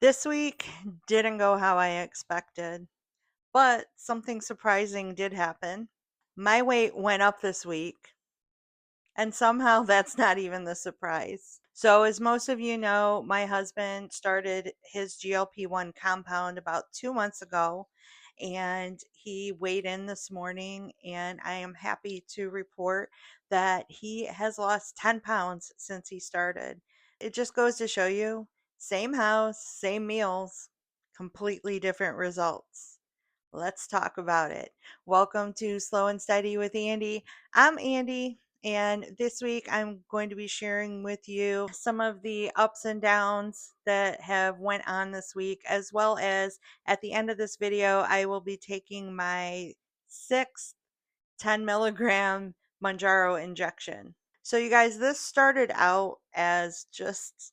This week didn't go how I expected, but something surprising did happen. My weight went up this week, and somehow that's not even the surprise. So, as most of you know, my husband started his GLP-1 compound about 2 months ago, and he weighed in this morning. And I am happy to report that he has lost 10 pounds since he started. It just goes to show you same house, same meals, completely different results. Let's talk about it. Welcome to Slow and Steady with Andy. I'm Andy, and this week I'm going to be sharing with you some of the ups and downs that have went on this week, as well as at the end of this video I will be taking my sixth 10 milligram Mounjaro injection. So you guys, this started out as just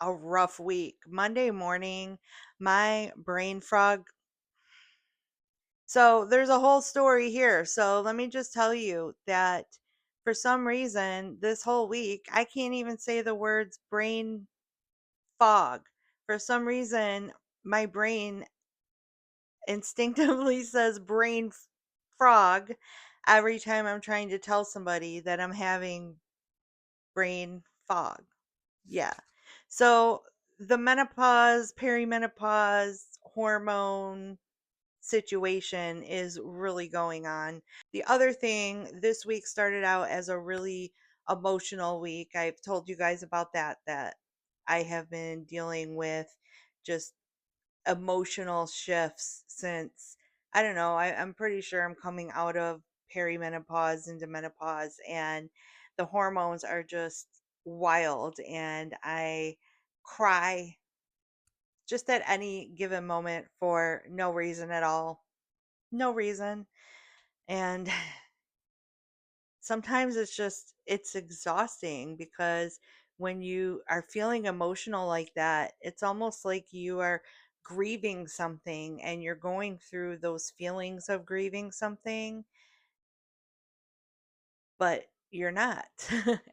a rough week. Monday morning, my brain frog. So there's a whole story here. So let me just tell you that for some reason, this whole week, I can't even say the words brain fog. For some reason, my brain instinctively says frog every time I'm trying to tell somebody that I'm having brain fog. Yeah. So the menopause, perimenopause, hormone situation is really going on. The other thing, this week started out as a really emotional week. I've told you guys about that I have been dealing with just emotional shifts since I don't know, I'm pretty sure I'm coming out of perimenopause into menopause, and the hormones are just wild, and I cry just at any given moment for no reason at all. No reason. And sometimes it's exhausting because when you are feeling emotional like that, it's almost like you are grieving something and you're going through those feelings of grieving something, but you're not.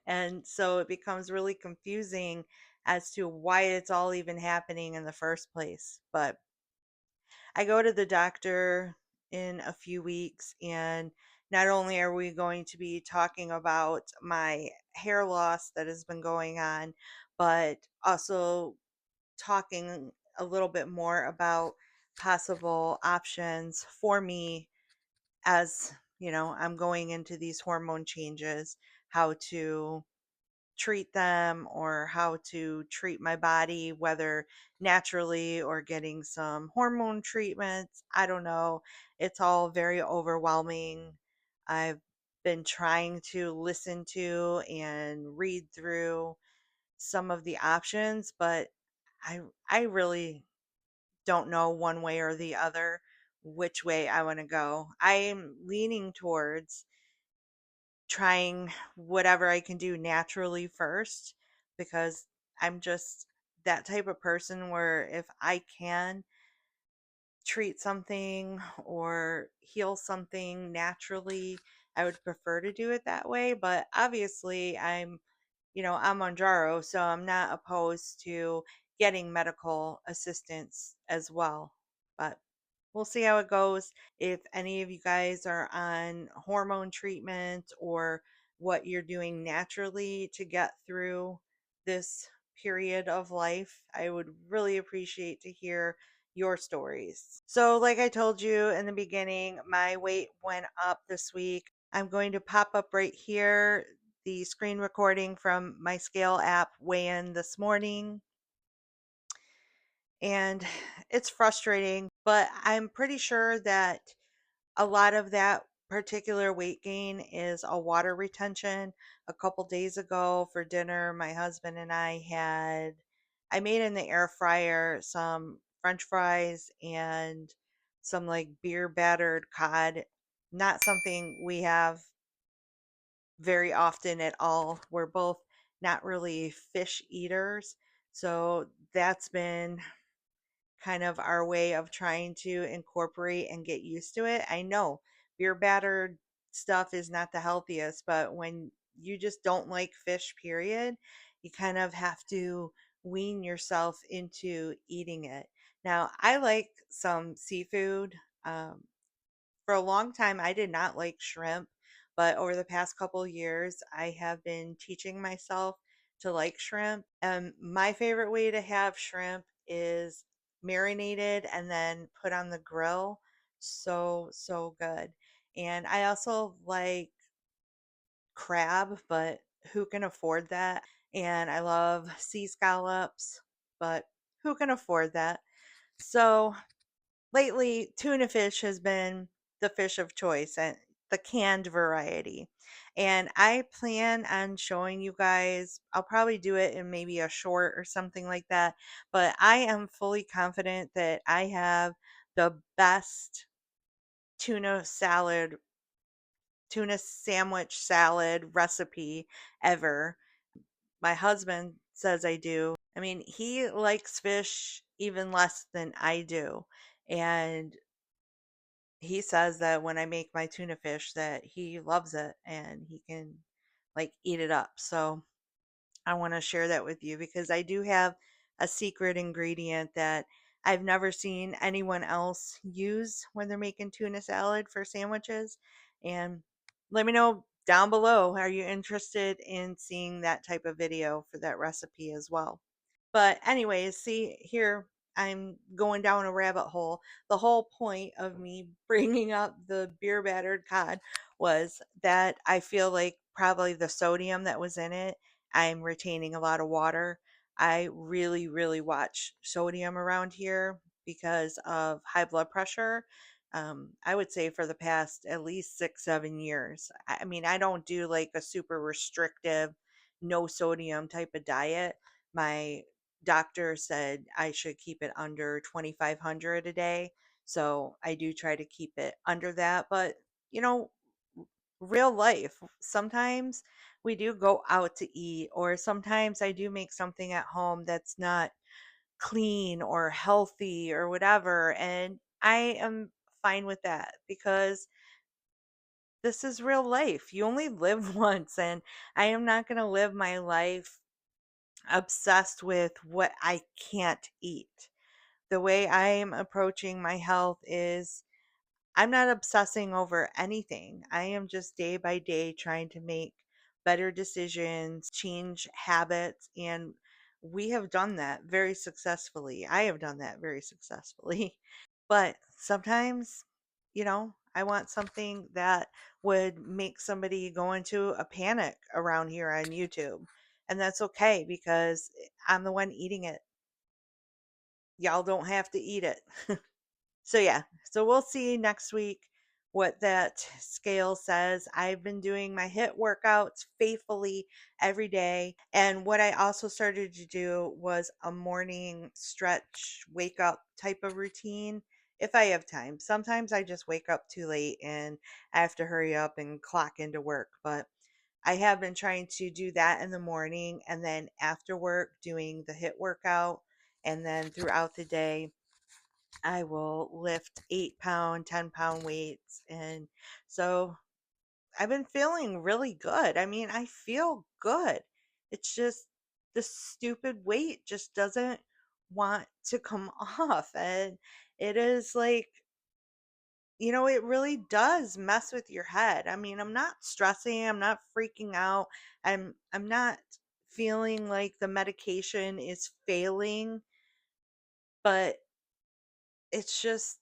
And so it becomes really confusing as to why it's all even happening in the first place. But I go to the doctor in a few weeks, and not only are we going to be talking about my hair loss that has been going on, but also talking a little bit more about possible options for me as, I'm going into these hormone changes, how to treat them or how to treat my body, whether naturally or getting some hormone treatments. I don't know. It's all very overwhelming. I've been trying to listen to and read through some of the options, but I I really don't know one way or the other which way I want to go. I'm leaning towards trying whatever I can do naturally first, because I'm just that type of person where if I can treat something or heal something naturally, I would prefer to do it that way. But obviously, I'm Mounjaro, so I'm not opposed to getting medical assistance as well. But we'll see how it goes. If any of you guys are on hormone treatment or what you're doing naturally to get through this period of life, I would really appreciate to hear your stories. So, like I told you in the beginning, my weight went up this week. I'm going to pop up right here the screen recording from my scale app weigh in this morning. And it's frustrating, but I'm pretty sure that a lot of that particular weight gain is a water retention. A couple days ago for dinner, my husband and I made in the air fryer some french fries and some like beer battered cod. Not something we have very often at all. We're both not really fish eaters. So that's been kind of our way of trying to incorporate and get used to it. I know beer battered stuff is not the healthiest, but when you just don't like fish, period, you kind of have to wean yourself into eating it. Now, I like some seafood. Um, for a long time, I did not like shrimp, but over the past couple years, I have been teaching myself to like shrimp. And my favorite way to have shrimp is marinated and then put on the grill. So, so good. And I also like crab, but who can afford that? And I love sea scallops, but who can afford that? So lately, tuna fish has been the fish of choice and the canned variety. And I plan on showing you guys, I'll probably do it in maybe a short or something like that. But I am fully confident that I have the best tuna salad, tuna sandwich salad recipe ever. My husband says I do. I mean, he likes fish even less than I do. And he says that when I make my tuna fish that he loves it and he can like eat it up. So I want to share that with you because I do have a secret ingredient that I've never seen anyone else use when they're making tuna salad for sandwiches. And let me know down below, are you interested in seeing that type of video for that recipe as well? But anyways, see here, I'm going down a rabbit hole. The whole point of me bringing up the beer battered cod was that I feel like probably the sodium that was in it, I'm retaining a lot of water. I really, really watch sodium around here because of high blood pressure. I would say for the past at least 6, 7 years. I mean, I don't do like a super restrictive, no sodium type of diet. My doctor said I should keep it under 2,500 a day. So I do try to keep it under that. But, you know, real life, sometimes we do go out to eat, or sometimes I do make something at home that's not clean or healthy or whatever. And I am fine with that because this is real life. You only live once, and I am not going to live my life obsessed with what I can't eat. The way I am approaching my health is I'm not obsessing over anything. I am just day by day trying to make better decisions, change habits, and we have done that very successfully. I have done that very successfully. But sometimes, I want something that would make somebody go into a panic around here on YouTube. And that's okay because I'm the one eating it. Y'all don't have to eat it. So yeah, so we'll see next week what that scale says. I've been doing my HIIT workouts faithfully every day. And what I also started to do was a morning stretch, wake up type of routine if I have time. Sometimes I just wake up too late and I have to hurry up and clock into work. But I have been trying to do that in the morning and then after work doing the HIIT workout. And then throughout the day, I will lift 8 pound, 10 pound weights. And so I've been feeling really good. I mean, I feel good. It's just the stupid weight just doesn't want to come off. And it is like, it really does mess with your head. I mean, I'm not stressing, I'm not freaking out. I'm not feeling like the medication is failing, but it's just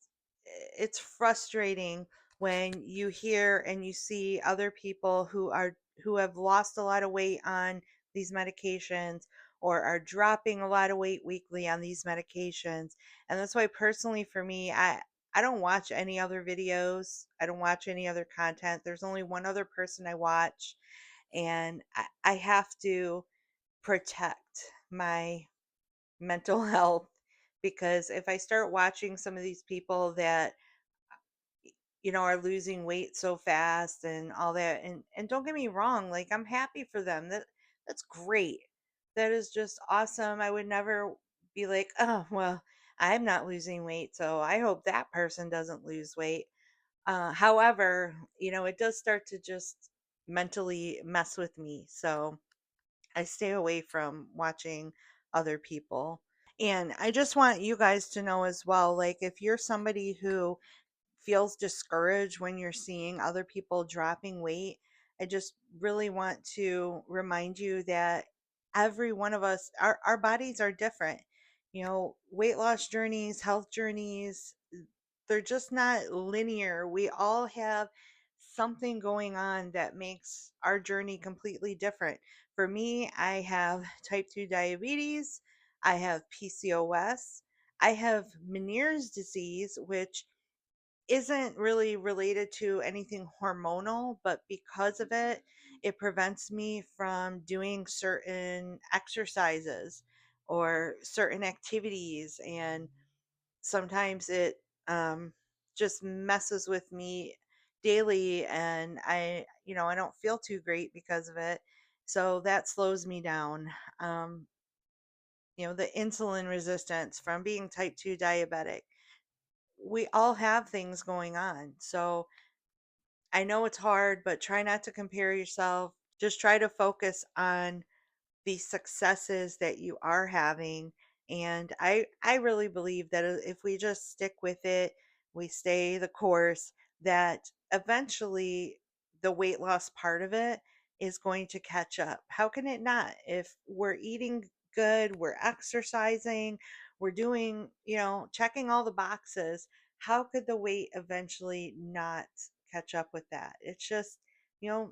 it's frustrating when you hear and you see other people who have lost a lot of weight on these medications or are dropping a lot of weight weekly on these medications. And that's why personally for me, I don't watch any other videos. I don't watch any other content. There's only one other person I watch, and I have to protect my mental health because if I start watching some of these people that are losing weight so fast and all that, and don't get me wrong, like I'm happy for them. That's great. That is just awesome. I would never be like, "Oh, well, I'm not losing weight, so I hope that person doesn't lose weight." However, it does start to just mentally mess with me. So I stay away from watching other people. And I just want you guys to know as well, like if you're somebody who feels discouraged when you're seeing other people dropping weight, I just really want to remind you that every one of us, our bodies are different. You know, weight loss journeys, health journeys, they're just not linear. We all have something going on that makes our journey completely different. For me, I have type 2 diabetes, I have PCOS, I have Meniere's disease, which isn't really related to anything hormonal, but because of it, it prevents me from doing certain exercises or certain activities. And sometimes it just messes with me daily. And I don't feel too great because of it. So that slows me down. Um, the insulin resistance from being type 2 diabetic. We all have things going on. So I know it's hard, but try not to compare yourself. Just try to focus on the successes that you are having. And I really believe that if we just stick with it, we stay the course, that eventually the weight loss part of it is going to catch up. How can it not? If we're eating good, we're exercising, we're doing, checking all the boxes, how could the weight eventually not catch up with that? It's just,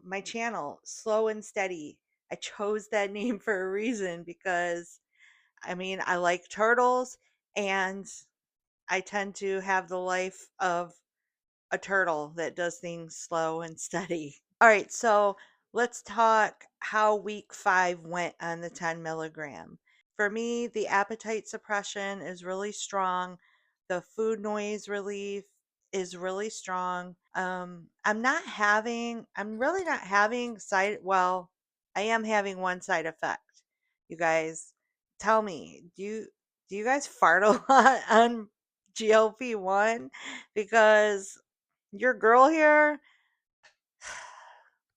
my channel, Slow and Steady. I chose that name for a reason because I mean, I like turtles and I tend to have the life of a turtle that does things slow and steady. All right, so let's talk how week 5 went on the 10 milligram. For me, the appetite suppression is really strong. The food noise relief is really strong. I'm really not having I am having one side effect. You guys, tell me, do you guys fart a lot on GLP-1? Because your girl here,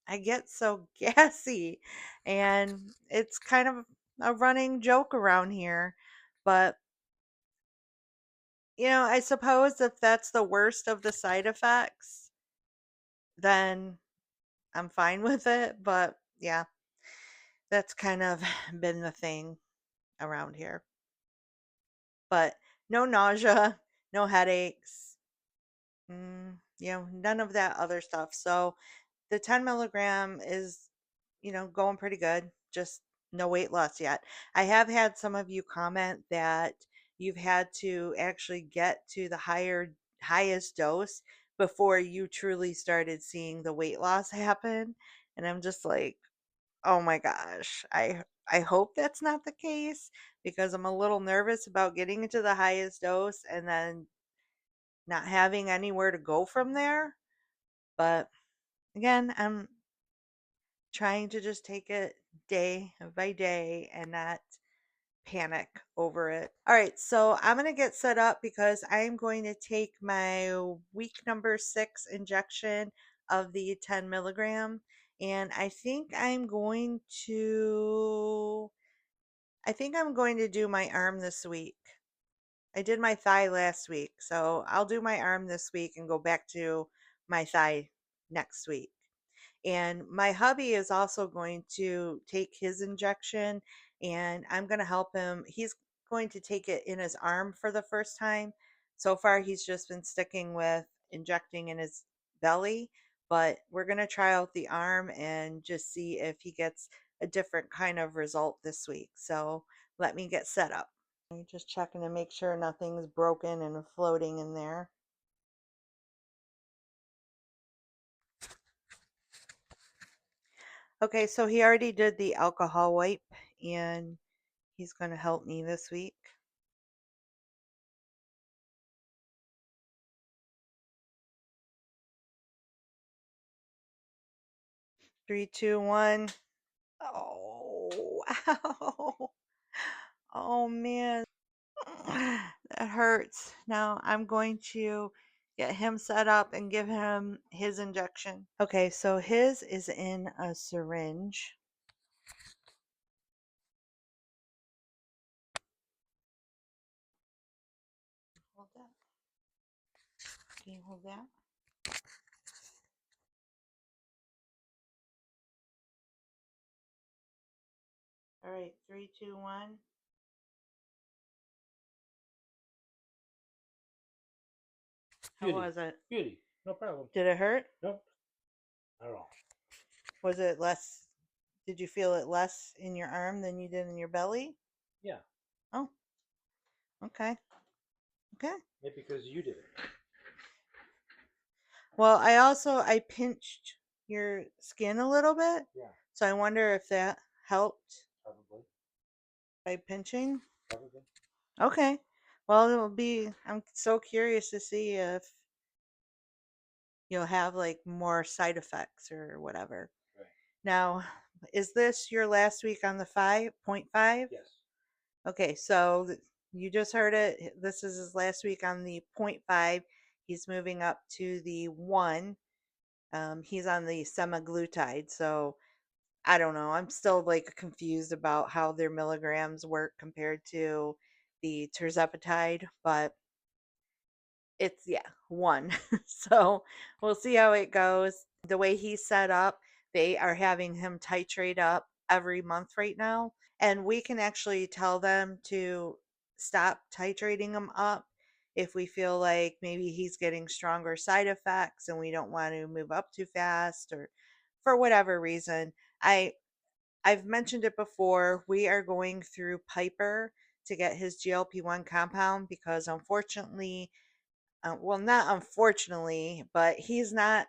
I get so gassy, and it's kind of a running joke around here. But, I suppose if that's the worst of the side effects, then I'm fine with it. But yeah, that's kind of been the thing around here. But no nausea, no headaches, none of that other stuff. So the 10 milligram is, going pretty good. Just no weight loss yet. I have had some of you comment that you've had to actually get to the highest dose before you truly started seeing the weight loss happen. And I'm just like, oh my gosh. I hope that's not the case because I'm a little nervous about getting into the highest dose and then not having anywhere to go from there. But again, I'm trying to just take it day by day and not panic over it. All right, so I'm going to get set up because I'm going to take my week number 6 injection of the 10 milligram. And I think I'm going to do my arm this week. I did my thigh last week, so I'll do my arm this week and go back to my thigh next week. And my hubby is also going to take his injection, and I'm going to help him. He's going to take it in his arm for the first time. So far, he's just been sticking with injecting in his belly, but we're going to try out the arm and just see if he gets a different kind of result this week. So let me get set up. I'm just checking to make sure nothing's broken and floating in there. Okay, so he already did the alcohol wipe, and he's going to help me this week. 3, 2, 1. Oh, ow. Oh man, that hurts. Now I'm going to get him set up and give him his injection. Okay, so his is in a syringe. that? Can you hold that? All right, 3, 2, 1. How was it? Beauty. No problem. Did it hurt? Nope. Not at all. Was it less? Did you feel it less in your arm than you did in your belly? Yeah. Oh, okay. Okay. Maybe because you did it. Well, I pinched your skin a little bit. Yeah. So I wonder if that helped Probably. by pinching. Probably. Okay. Well, I'm so curious to see if you'll have like more side effects or whatever. Right. Now, is this your last week on the 5.5? Yes. Okay, so you just heard it. This is his last week on the 0.5. He's moving up to the 1. He's on the semaglutide. So I don't know. I'm still like confused about how their milligrams work compared to the Tirzepatide, but it's, yeah, 1. So we'll see how it goes. The way he's set up, they are having him titrate up every month right now. And we can actually tell them to stop titrating him up if we feel like maybe he's getting stronger side effects and we don't want to move up too fast or for whatever reason. I've mentioned it before. We are going through Piper to get his GLP-1 compound because unfortunately, well, not unfortunately, but he's not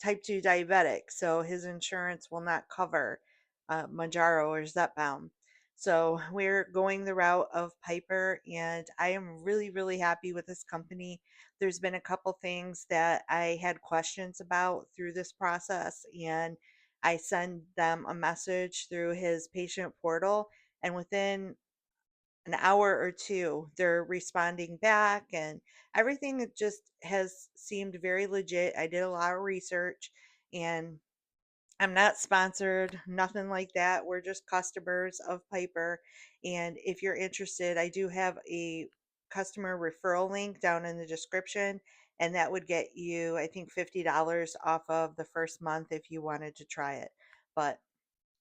type 2 diabetic, so his insurance will not cover Mounjaro or Zepbound. So we're going the route of Piper, and I am really, really happy with this company. There's been a couple things that I had questions about through this process, and I send them a message through his patient portal, and within an hour or two, they're responding back, and everything just has seemed very legit. I did a lot of research, and I'm not sponsored, nothing like that. We're just customers of Piper. And if you're interested, I do have a customer referral link down in the description, and that would get you, I think, $50 off of the first month if you wanted to try it. But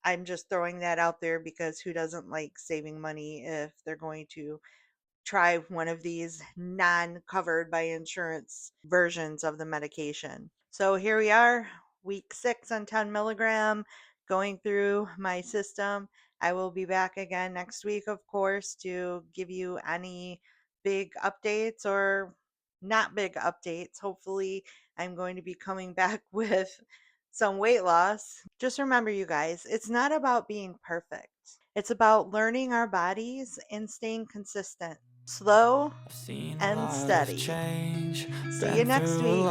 I'm just throwing that out there because who doesn't like saving money if they're going to try one of these non-covered by insurance versions of the medication. So here we are, week 6 on 10 milligram, going through my system. I will be back again next week, of course, to give you any big updates or not big updates. Hopefully, I'm going to be coming back with some weight loss. Just remember, you guys, it's not about being perfect. It's about learning our bodies and staying consistent, slow and steady. See you next week.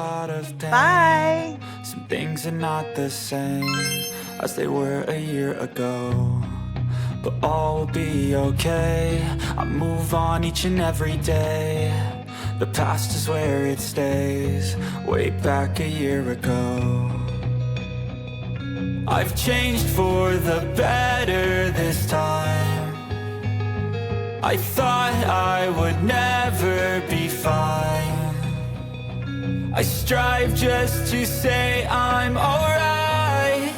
Bye. Some things are not the same as they were a year ago, but all will be okay. I move on each and every day. The past is where it stays, way back a year ago. I've changed for the better this time. I thought I would never be fine. I strive just to say I'm alright,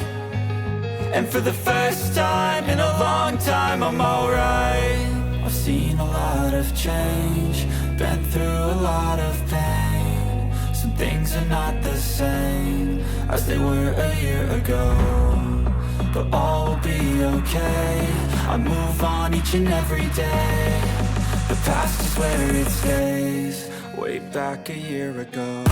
and for the first time in a long time I'm alright. I've seen a lot of change, been through a lot of pain. Some things are not the same as they were a year ago, but all will be okay. I move on each and every day. The past is where it stays, way back a year ago.